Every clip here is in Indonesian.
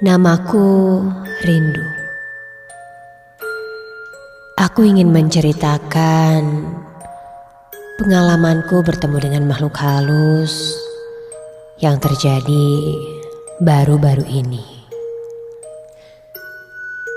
Namaku Rindu. Aku ingin menceritakan pengalamanku bertemu dengan makhluk halus yang terjadi baru-baru ini.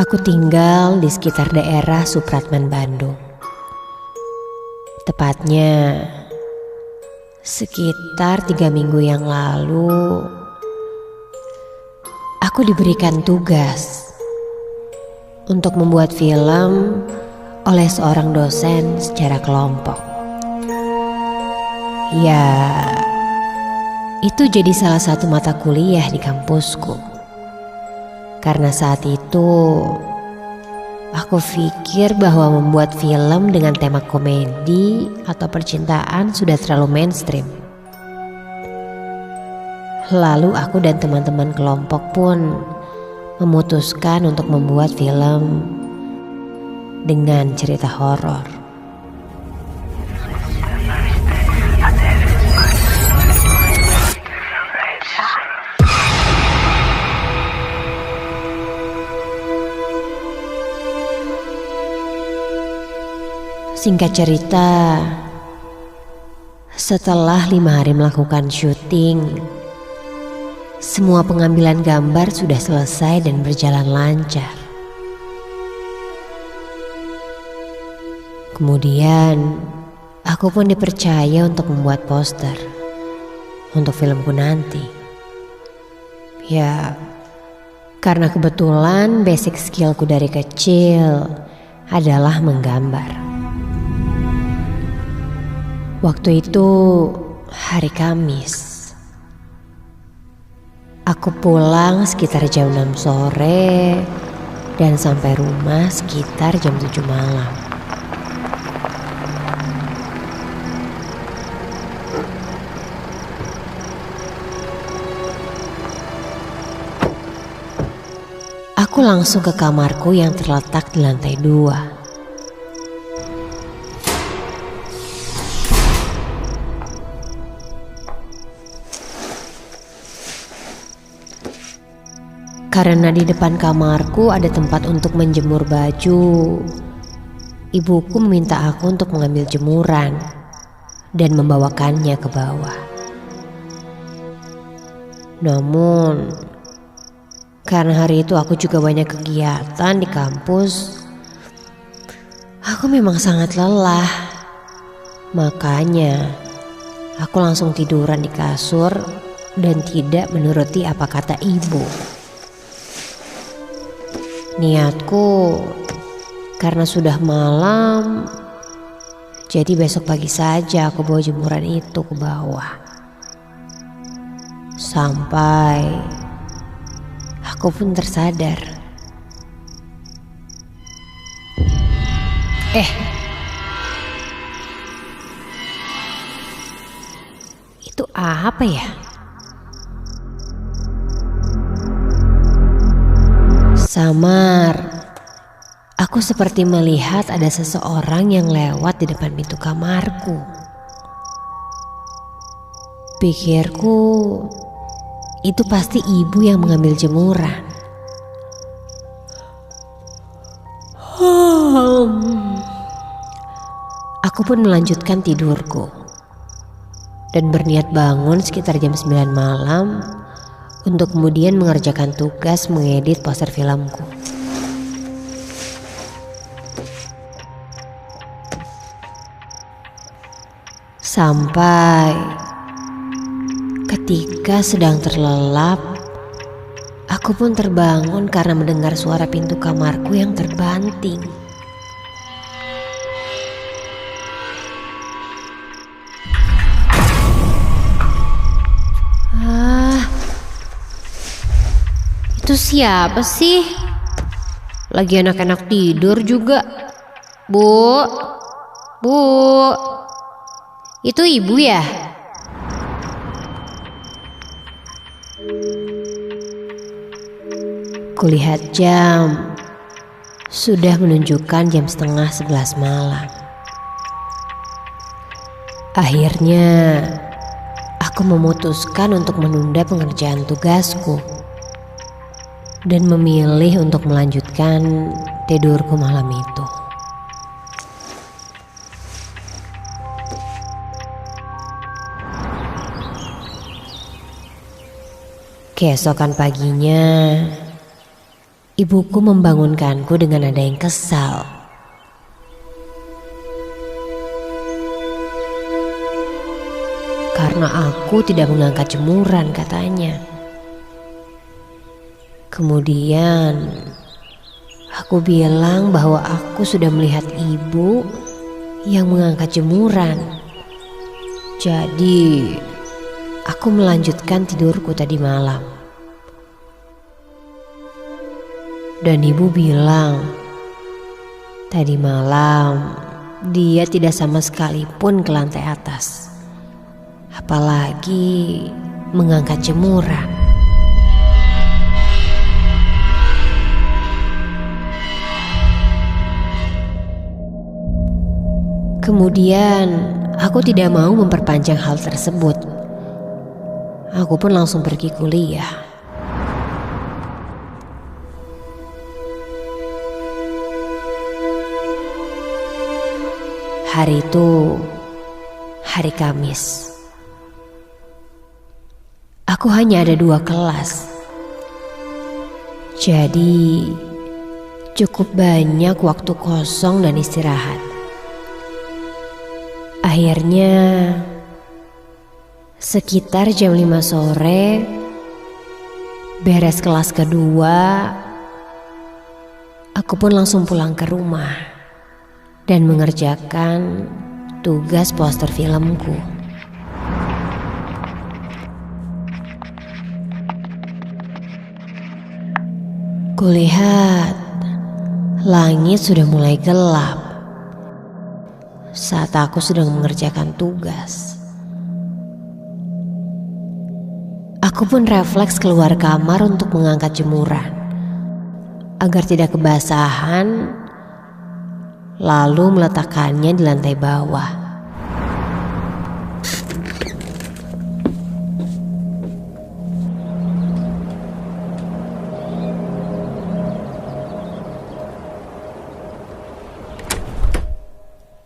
Aku tinggal di sekitar daerah Supratman, Bandung. Tepatnya sekitar 3 minggu yang lalu, aku diberikan tugas untuk membuat film oleh seorang dosen secara kelompok. Ya, itu jadi salah satu mata kuliah di kampusku. Karena saat itu aku pikir bahwa membuat film dengan tema komedi atau percintaan sudah terlalu mainstream. Lalu aku dan teman-teman kelompok pun memutuskan untuk membuat film dengan cerita horor. Singkat cerita, setelah 5 hari melakukan syuting, semua pengambilan gambar sudah selesai dan berjalan lancar. Kemudian, aku pun dipercaya untuk membuat poster untuk filmku nanti. Ya, karena kebetulan basic skillku dari kecil adalah menggambar. Waktu itu hari Kamis. Aku pulang sekitar jam 6 sore dan sampai rumah sekitar jam 7 malam. Aku langsung ke kamarku yang terletak di lantai 2. Karena di depan kamarku ada tempat untuk menjemur baju, ibuku meminta aku untuk mengambil jemuran dan membawakannya ke bawah. Namun, karena hari itu aku juga banyak kegiatan di kampus, aku memang sangat lelah. Makanya, aku langsung tiduran di kasur dan tidak menuruti apa kata ibu. Niatku, karena sudah malam, jadi besok pagi saja aku bawa jemuran itu ke bawah. Sampai aku pun tersadar. Itu apa ya? Samar, aku seperti melihat ada seseorang yang lewat di depan pintu kamarku. Pikirku, itu pasti ibu yang mengambil jemuran. Aku pun melanjutkan tidurku dan berniat bangun sekitar jam 9 malam untuk kemudian mengerjakan tugas mengedit poster filmku. Sampai ketika sedang terlelap, aku pun terbangun karena mendengar suara pintu kamarku yang terbanting. Itu siapa sih? Lagi enak-enak tidur juga. Bu, itu ibu ya? Kulihat jam, sudah menunjukkan jam 10:30 malam. Akhirnya, aku memutuskan untuk menunda pengerjaan tugasku. dan memilih untuk melanjutkan tidurku malam itu. Keesokan paginya, ibuku membangunkanku dengan nada yang kesal. Karena aku tidak mengangkat jemuran, katanya. Kemudian aku bilang bahwa aku sudah melihat ibu yang mengangkat jemuran. Jadi aku melanjutkan tidurku tadi malam. Dan ibu bilang, tadi malam dia tidak sama sekali pun ke lantai atas, apalagi mengangkat jemuran. Kemudian aku tidak mau memperpanjang hal tersebut. Aku pun langsung pergi kuliah. Hari itu hari Kamis. Aku hanya ada 2 kelas. Jadi cukup banyak waktu kosong dan istirahat. Akhirnya sekitar jam 5 sore, beres kelas kedua, aku pun langsung pulang ke rumah dan mengerjakan tugas poster filmku. Kulihat langit sudah mulai gelap saat aku sedang mengerjakan tugas. Aku pun refleks keluar kamar untuk mengangkat jemuran agar tidak kebasahan, lalu meletakkannya di lantai bawah.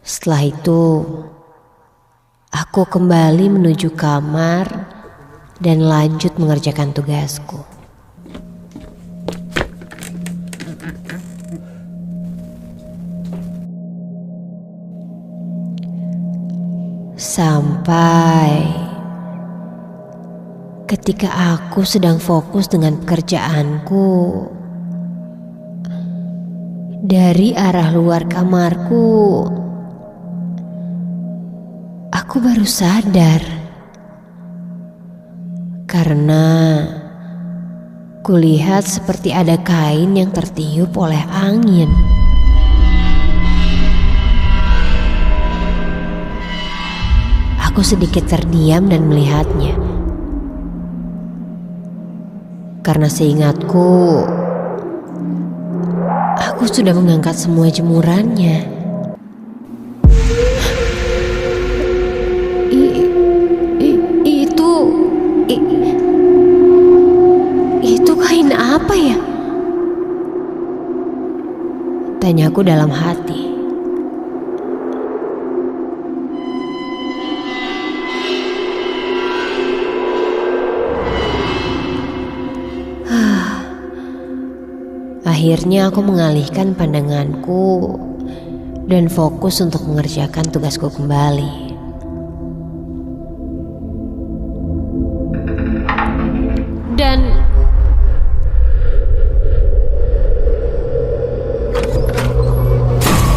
Setelah itu, aku kembali menuju kamar dan lanjut mengerjakan tugasku. Sampai ketika aku sedang fokus dengan pekerjaanku, dari arah luar kamarku, aku baru sadar karena kulihat seperti ada kain yang tertiup oleh angin. Aku sedikit terdiam dan melihatnya. Karena seingatku, aku sudah mengangkat semua jemurannya. Itu kain apa ya? Tanyaku dalam hati. Akhirnya aku mengalihkan pandanganku dan fokus untuk mengerjakan tugasku kembali. Dan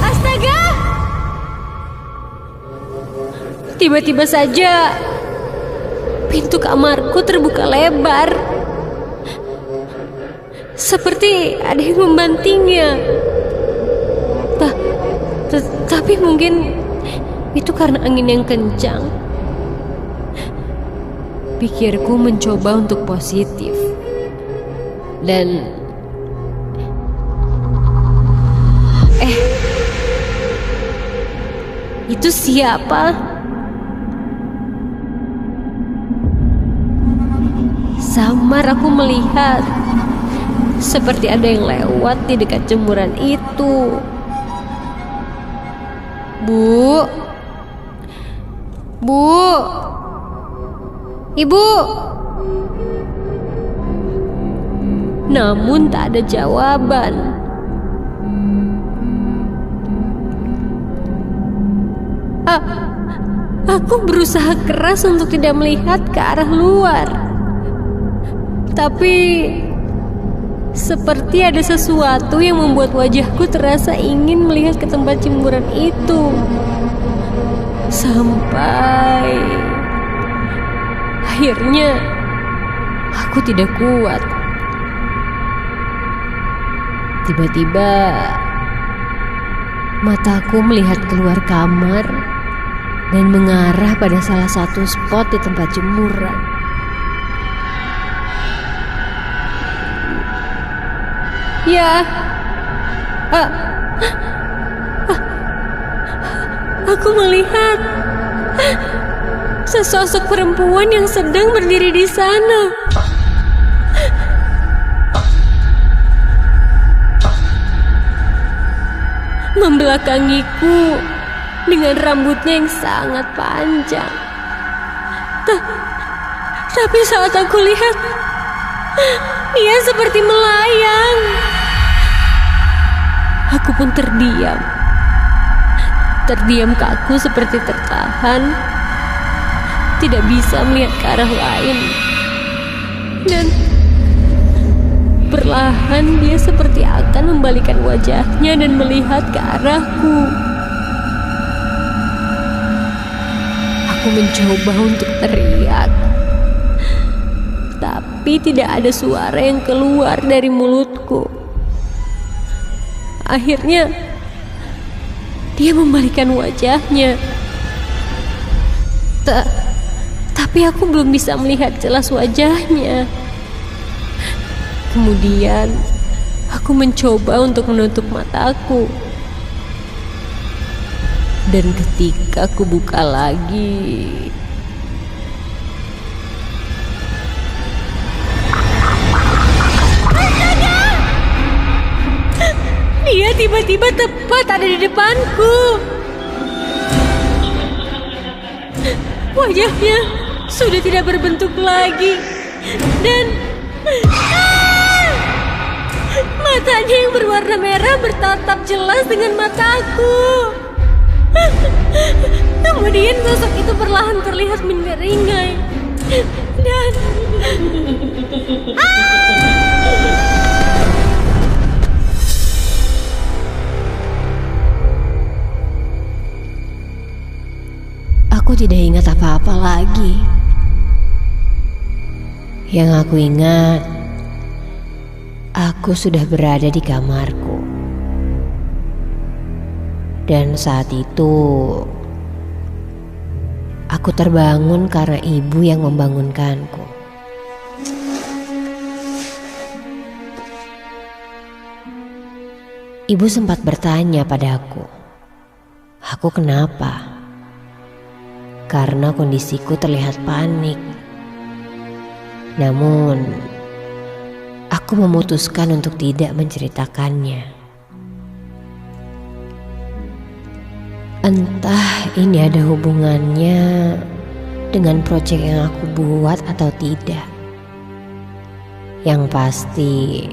astaga! Tiba-tiba saja pintu kamarku terbuka lebar. Seperti ada yang membantingnya. Tapi mungkin itu karena angin yang kencang. Pikirku mencoba untuk positif. Dan itu siapa? Samar aku melihat Seperti ada yang lewat di dekat jemuran itu. Bu, Bu, Ibu. Namun tak ada jawaban. Aku berusaha keras untuk tidak melihat ke arah luar. Tapi seperti ada sesuatu yang membuat wajahku terasa ingin melihat ke tempat jemuran itu. Sampai akhirnya aku tidak kuat. Tiba-tiba mataku melihat keluar kamar dan mengarah pada salah satu spot di tempat jemuran. Ya, aku melihat sesosok perempuan yang sedang berdiri di sana. Membelakangiku dengan rambutnya yang sangat panjang. Tapi saat aku lihat, dia seperti melayang. Aku pun terdiam. Terdiam kaku seperti tertahan. Tidak bisa melihat ke arah lain. Dan perlahan dia seperti akan membalikkan wajahnya dan melihat ke arahku. Aku mencoba untuk teriak, tapi tidak ada suara yang keluar dari mulutku. Akhirnya dia membalikkan wajahnya. Tapi aku belum bisa melihat jelas wajahnya. Kemudian aku mencoba untuk menutup mataku. Dan ketika aku buka lagi, dia tiba-tiba tepat ada di depanku. Wajahnya sudah tidak berbentuk lagi. Dan matanya yang berwarna merah bertatap jelas dengan mataku. Kemudian sosok itu perlahan terlihat menyeringai. Dan aku tidak ingat apa-apa lagi. Yang aku ingat, aku sudah berada di kamarku. Dan saat itu aku terbangun karena ibu yang membangunkanku. Ibu sempat bertanya padaku, aku kenapa? Karena kondisiku terlihat panik. Namun, aku memutuskan untuk tidak menceritakannya. Entah ini ada hubungannya dengan proyek yang aku buat atau tidak. Yang pasti,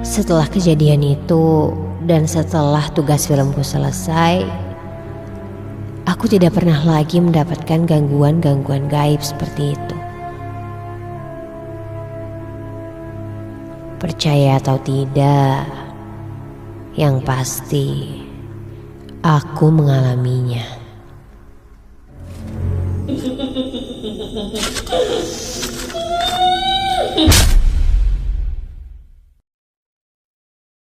setelah kejadian itu dan setelah tugas filmku selesai, aku tidak pernah lagi mendapatkan gangguan-gangguan gaib seperti itu. Percaya atau tidak, yang pasti aku mengalaminya.